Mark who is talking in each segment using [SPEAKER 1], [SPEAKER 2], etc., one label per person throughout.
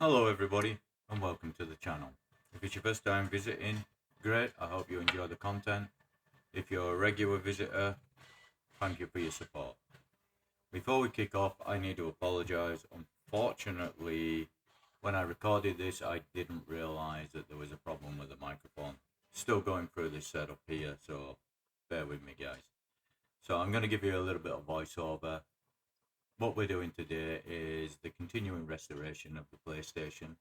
[SPEAKER 1] Hello everybody and welcome to the channel. If it's your first time visiting, great, I hope you enjoy the content. If you're a regular visitor, thank you for your support. Before we kick off, I need to apologise. Unfortunately, when I recorded this, I didn't realise that there was a problem with the microphone. Still going through this setup here, so bear with me guys. So I'm going to give you a little bit of voiceover. What we're doing today is the continuing restoration of the PlayStation.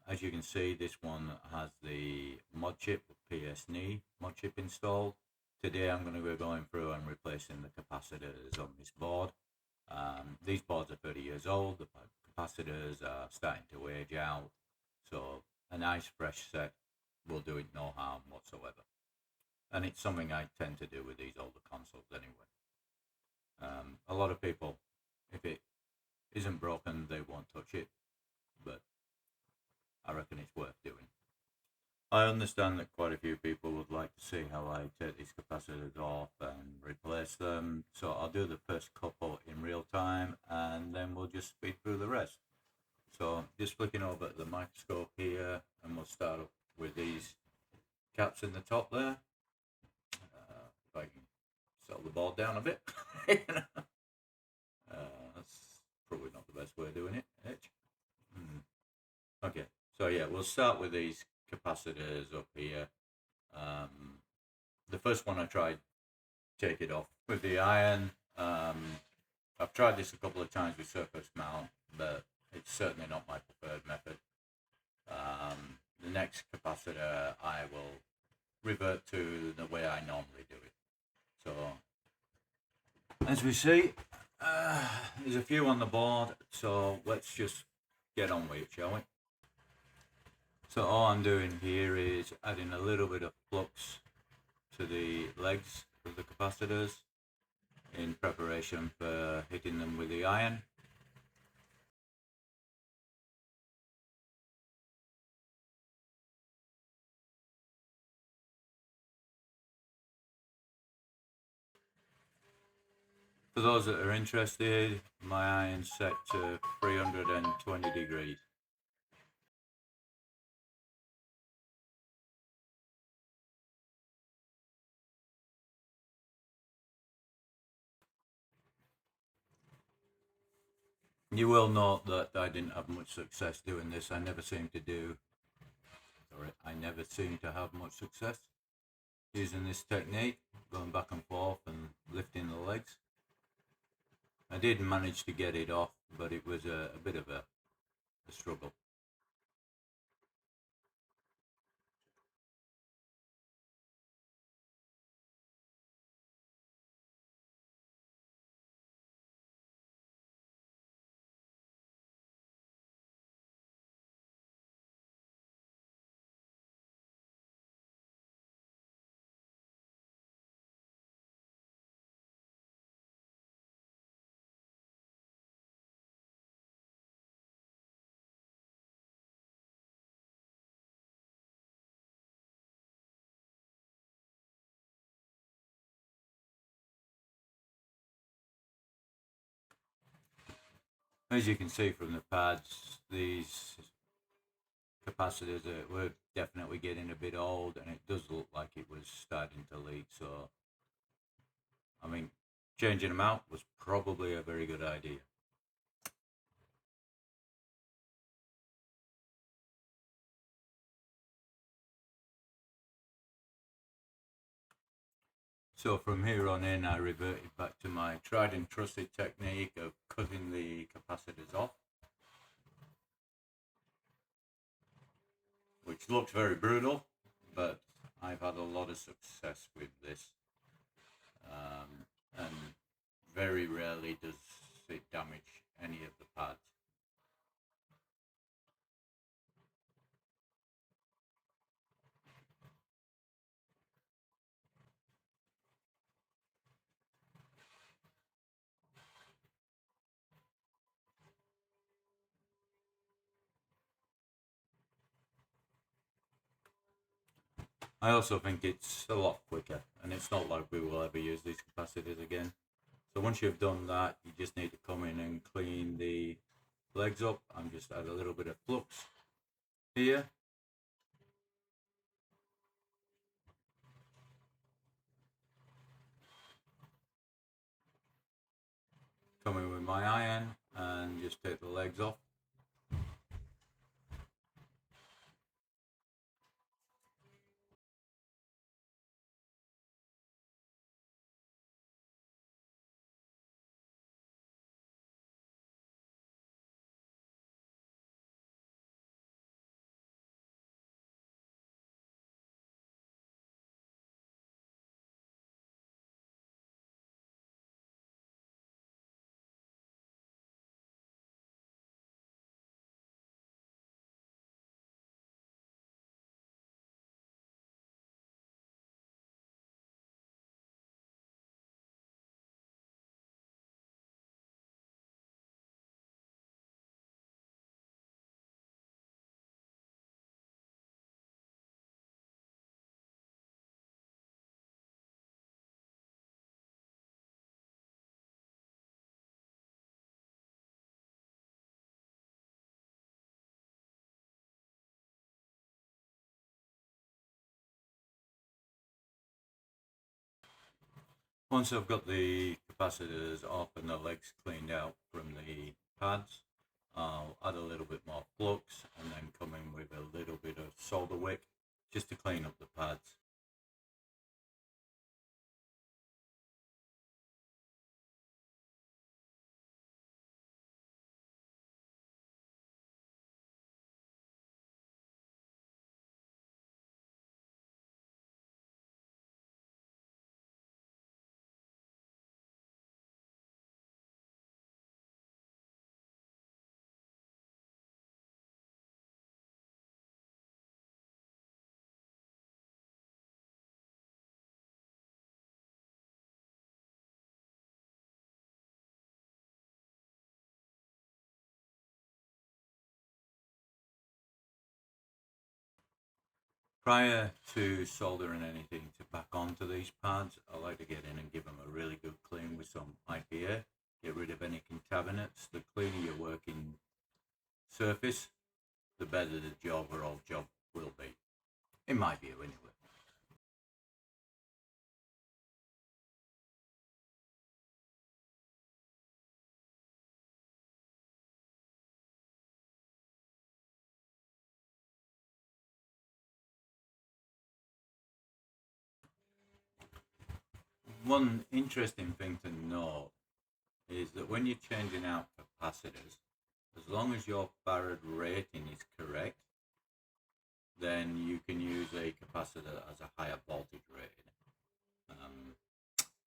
[SPEAKER 1] As you can see, this one has the mod chip, PSNE mod chip installed. Today I'm going to be going through and replacing the capacitors on this board. These boards are 30 years old, the capacitors are starting to age out, so a nice fresh set will do it no harm whatsoever. And it's something I tend to do with these older consoles anyway. A lot of people, if it isn't broken, they won't touch it, but I reckon it's worth doing. I understand that quite a few people would like to see how I take these capacitors off and replace them, so I'll do the first couple in real time and then we'll just speed through the rest. So just flicking over at the microscope here, and we'll start up with these caps in the top there. If I can settle the board down a bit. That's probably not the best way of doing it. Okay, so yeah, we'll start with these capacitors up here. The first one I tried, take it off with the iron. I've tried this a couple of times with surface mount, but it's certainly not my preferred method. The next capacitor I will revert to the way I normally do it. So as we see, there's a few on the board, so let's just get on with it, shall we? So all I'm doing here is adding a little bit of flux to the legs of the capacitors in preparation for hitting them with the iron. For those that are interested, my iron's set to 320 degrees. You will note that I didn't have much success doing this. I never seem to have much success using this technique, going back and forth and lifting the legs. I did manage to get it off, but it was a bit of a struggle. As you can see from the pads, these capacitors were definitely getting a bit old, and it does look like it was starting to leak. So I mean, changing them out was probably a very good idea. So from here on in, I reverted back to my tried and trusted technique of cutting the capacitors off, which looks very brutal, but I've had a lot of success with this, and very rarely does it damage any of the pads. I also think it's a lot quicker, and it's not like we will ever use these capacitors again. So once you've done that, you just need to come in and clean the legs up, I'm just add a little bit of flux here. Come in with my iron and just take the legs off. Once I've got the capacitors off and the legs cleaned out from the pads, I'll add a little bit more flux and then come in with a little bit of solder wick just to clean up the pads. Prior to soldering anything to back onto these pads, I like to get in and give them a really good clean with some IPA. Get rid of any contaminants. The cleaner your working surface, the better the overall job will be. In my view, anyway. One interesting thing to note is that when you're changing out capacitors, as long as your farad rating is correct, then you can use a capacitor that has a higher voltage rating.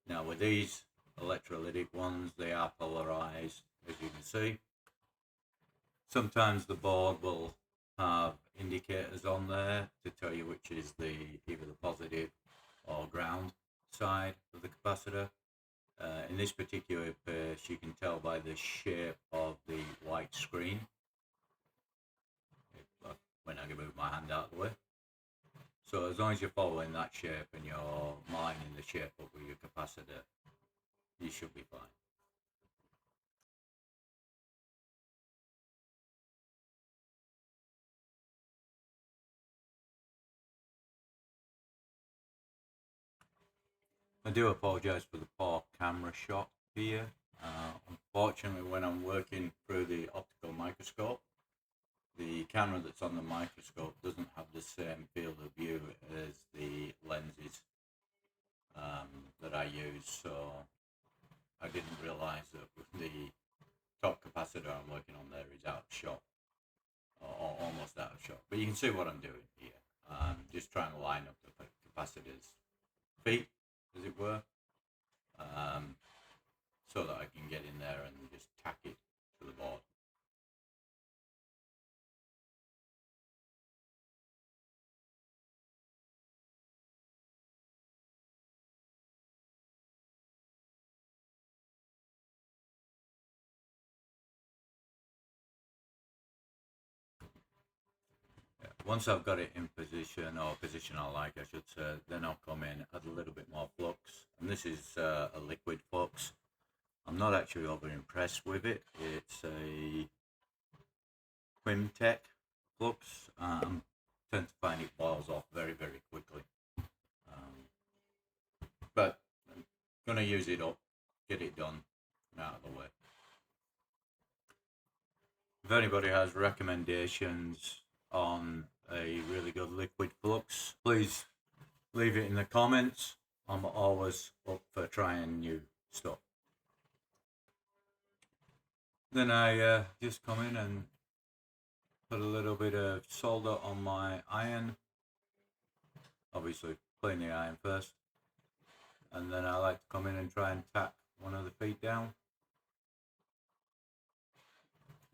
[SPEAKER 1] Now with these electrolytic ones, they are polarized, as you can see. Sometimes the board will have indicators on there to tell you which is either the positive or ground side of the capacitor. In this particular case, you can tell by the shape of the white screen. When I can move my hand out of the way. So as long as you're following that shape and you're mining the shape of your capacitor, you should be fine. I do apologise for the poor camera shot here. Unfortunately, when I'm working through the optical microscope, the camera that's on the microscope doesn't have the same field of view as the lenses that I use, so I didn't realise that the top capacitor I'm working on there is out of shot, or almost out of shot. But you can see what I'm doing here. Just trying to line up the capacitor's feet, as it were, so that I can get in there and just tack it to the board. Once I've got it in position, or position I like, I should say, then I'll come in, add a little bit more flux. And this is a liquid flux. I'm not actually over impressed with it. It's a Quimtech flux. Tend to find it boils off very, very quickly. But I'm gonna use it up, get it done, out of the way. If anybody has recommendations on a really good liquid flux, please leave it in the comments. I'm always up for trying new stuff. Then I just come in and put a little bit of solder on my iron. Obviously clean the iron first. And then I like to come in and try and tack one of the feet down.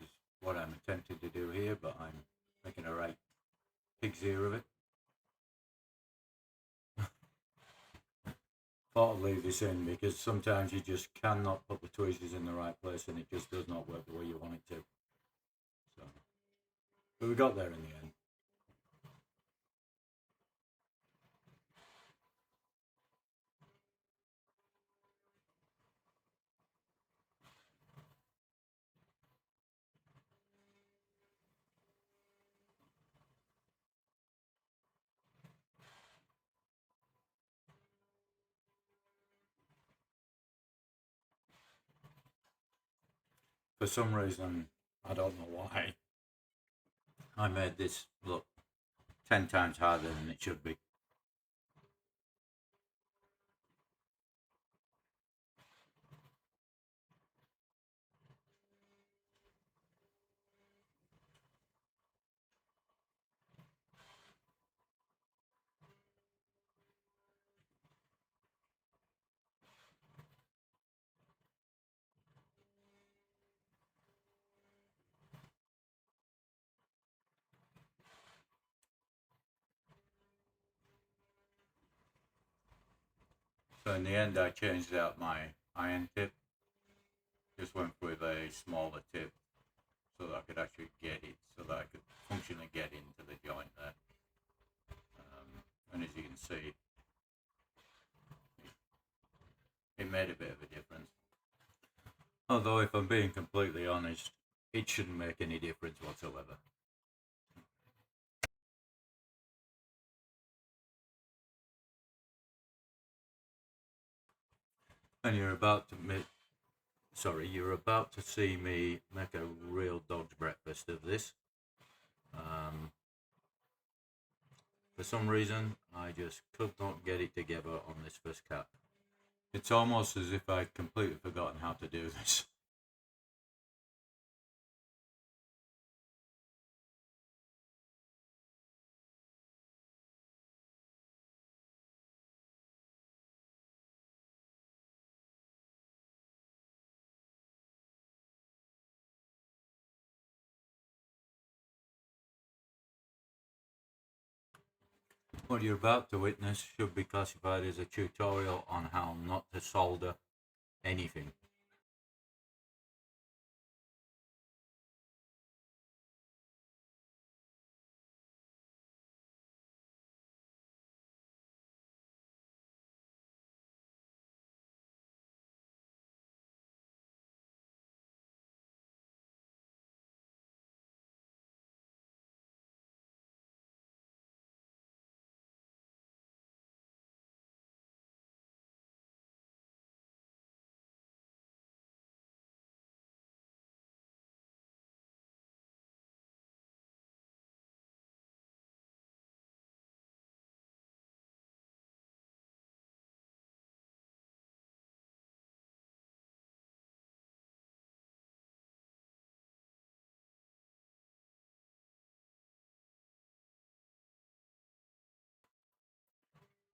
[SPEAKER 1] Is what I'm attempting to do here, but I'm making a right pig's ear of it. Thought I'd leave this in because sometimes you just cannot put the tweezers in the right place and it just does not work the way you want it to. So, but we got there in the end. For some reason, I don't know why, I made this look 10 times harder than it should be. So in the end, I changed out my iron tip. Just went with a smaller tip so that I could actually get it, so that I could functionally get into the joint there. And as you can see, it made a bit of a difference. Although if I'm being completely honest, it shouldn't make any difference whatsoever. And you're about to see me make a real dog's breakfast of this. For some reason, I just could not get it together on this first cap. It's almost as if I'd completely forgotten how to do this. What you're about to witness should be classified as a tutorial on how not to solder anything.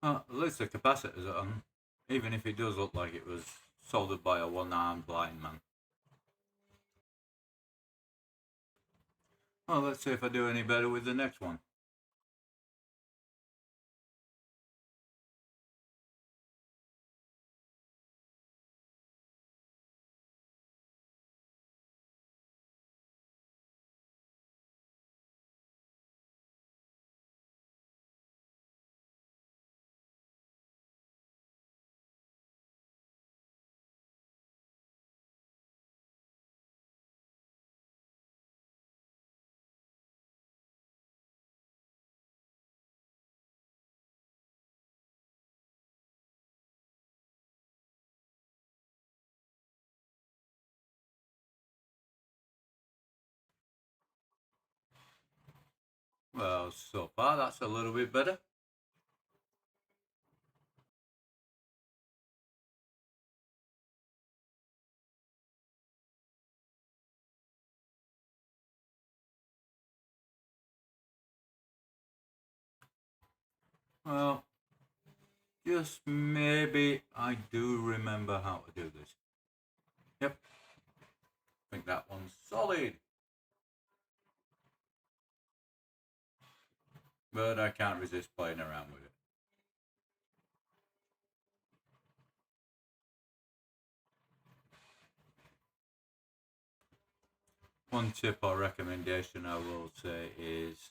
[SPEAKER 1] At least the capacitors are on, even if it does look like it was soldered by a one-armed blind man. Well, let's see if I do any better with the next one. Well, so far that's a little bit better. Well, just maybe I do remember how to do this. Yep, I think that one's solid. But I can't resist playing around with it. One tip or recommendation I will say is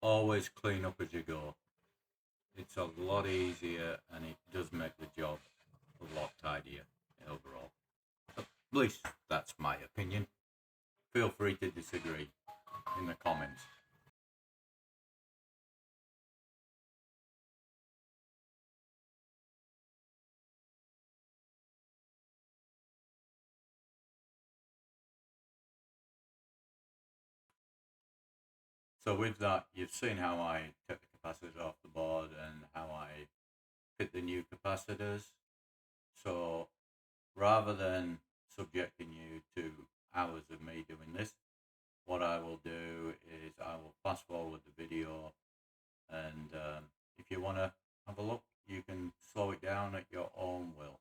[SPEAKER 1] always clean up as you go. It's a lot easier and it does make the job a lot tidier overall. At least that's my opinion. Feel free to disagree in the comments. So with that, you've seen how I took the capacitors off the board and how I fit the new capacitors. So rather than subjecting you to hours of me doing this, what I will do is I will fast forward the video, and if you want to have a look, you can slow it down at your own will.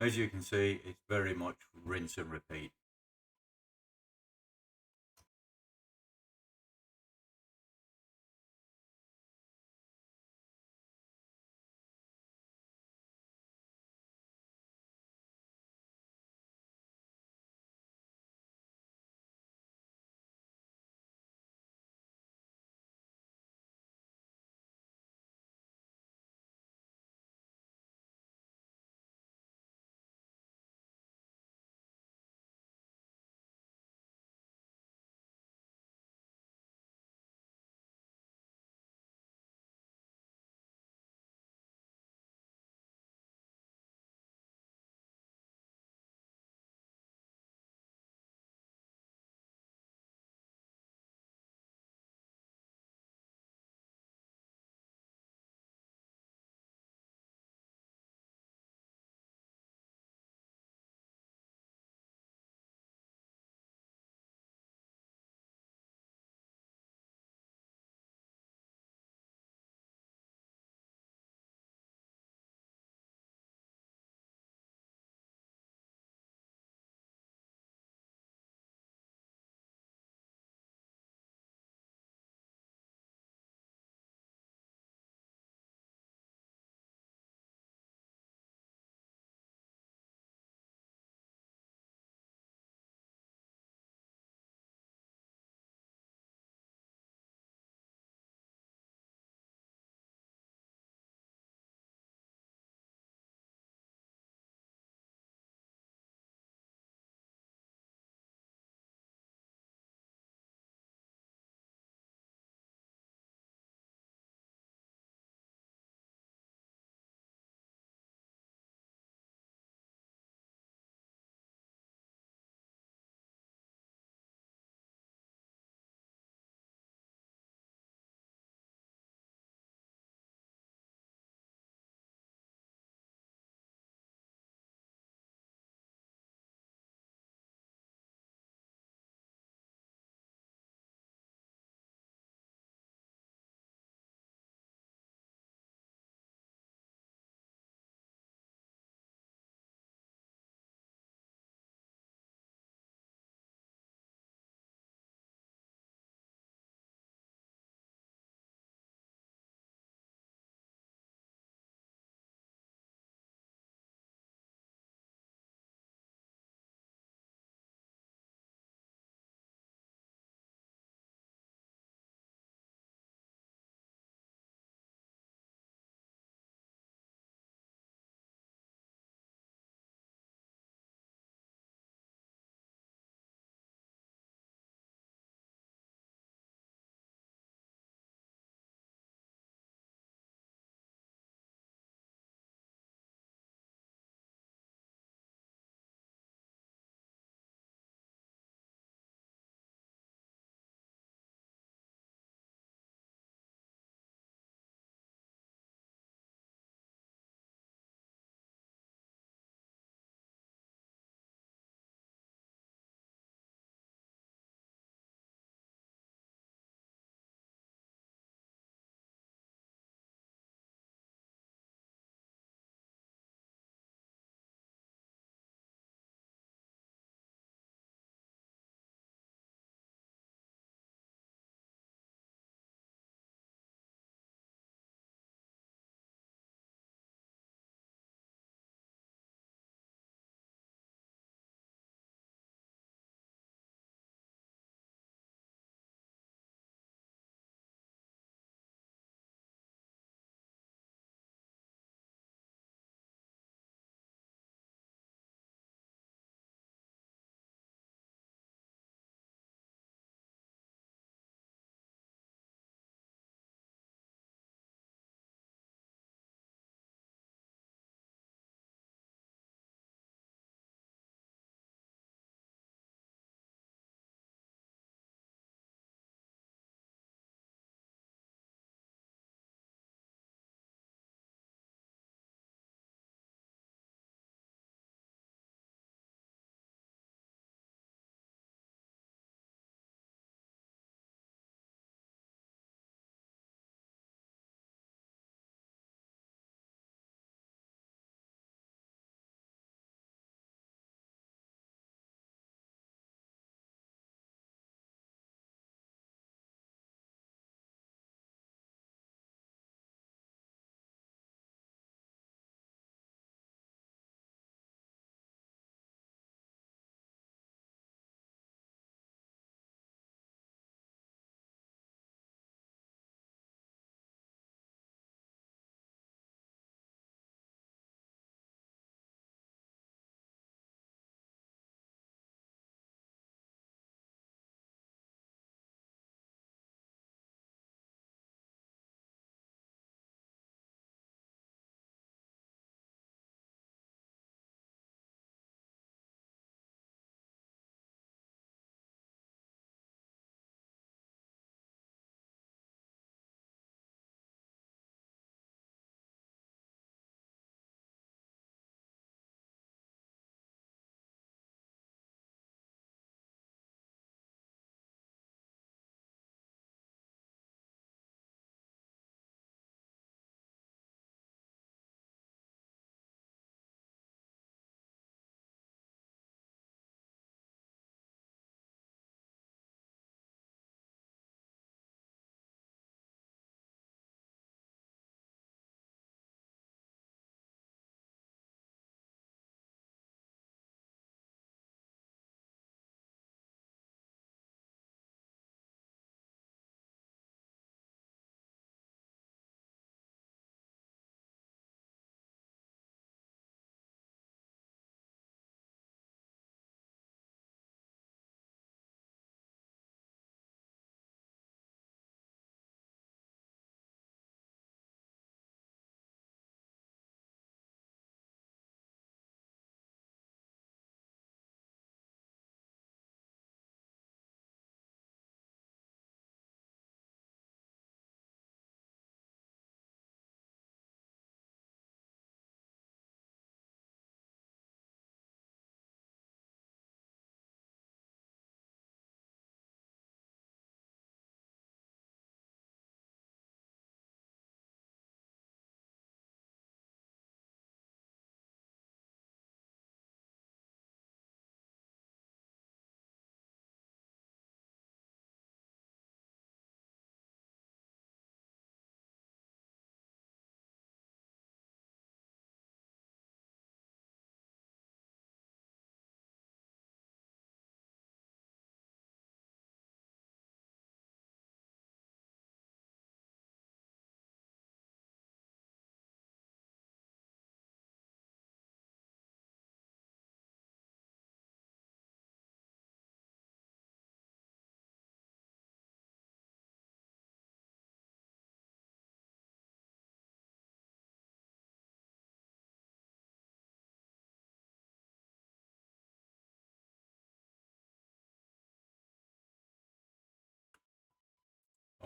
[SPEAKER 1] As you can see, it's very much rinse and repeat.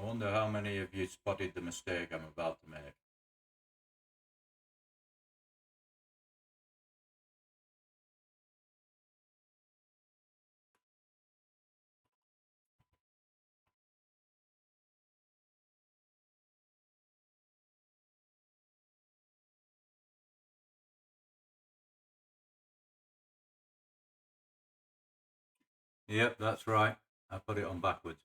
[SPEAKER 1] wonder how many of you spotted the mistake I'm about to make. Yep, that's right. I put it on backwards.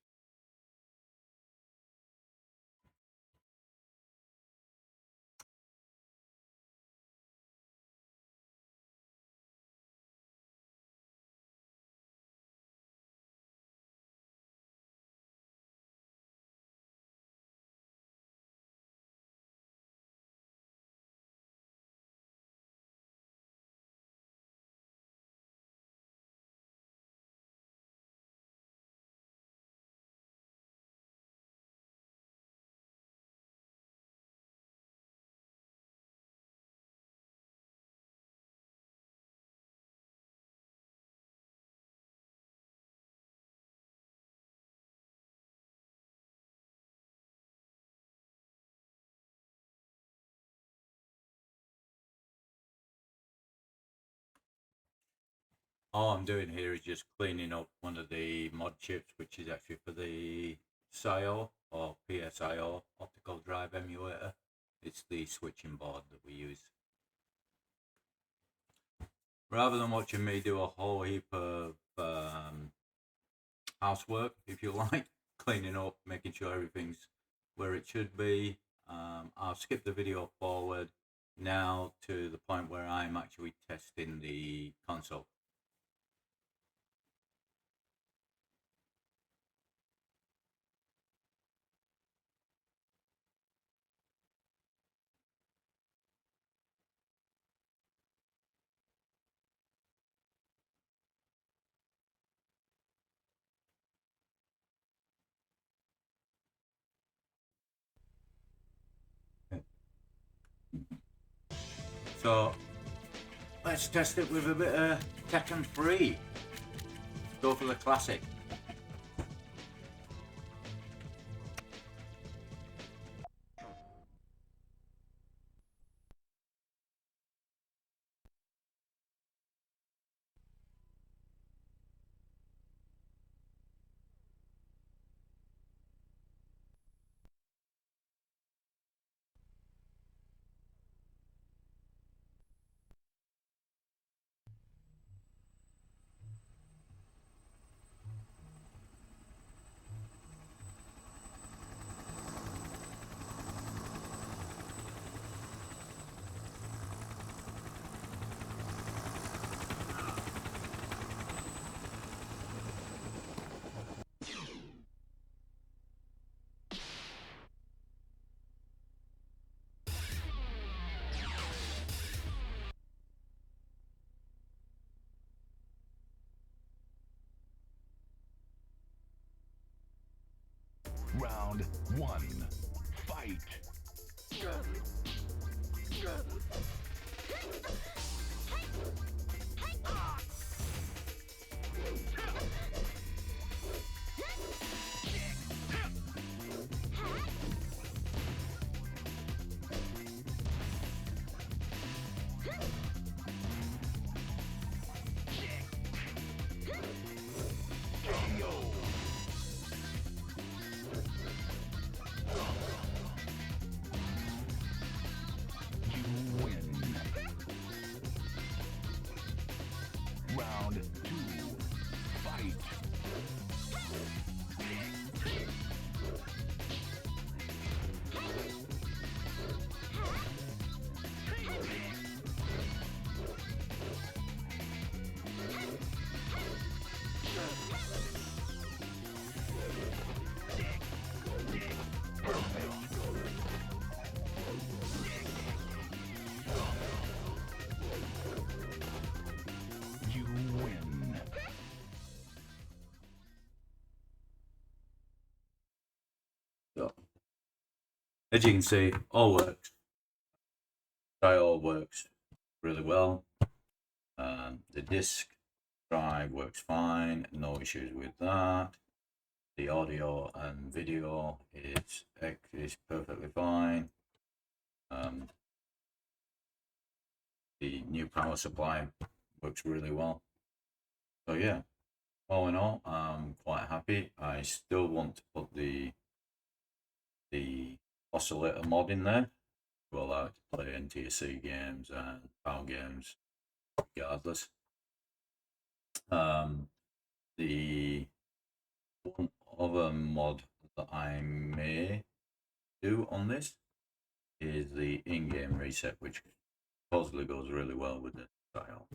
[SPEAKER 1] All I'm doing here is just cleaning up one of the mod chips, which is actually for the SIO or PSIO optical drive emulator. It's the switching board that we use. Rather than watching me do a whole heap of housework, if you like, cleaning up, making sure everything's where it should be, I'll skip the video forward now to the point where I'm actually testing the console. So let's test it with a bit of Tekken 3. Go for the classic.
[SPEAKER 2] Round one, fight! Round two, fight! You win.
[SPEAKER 1] So, as you can see, all works. That all works really well. The disk drive works fine, no issues with that. The audio and video is perfectly fine. The new power supply works really well. So yeah, all in all, I'm quite happy. I still want to put the oscillator mod in there to allow it to play NTSC games and PAL games regardless. The one other mod that I may do on this is the in-game reset, which supposedly goes really well with the style.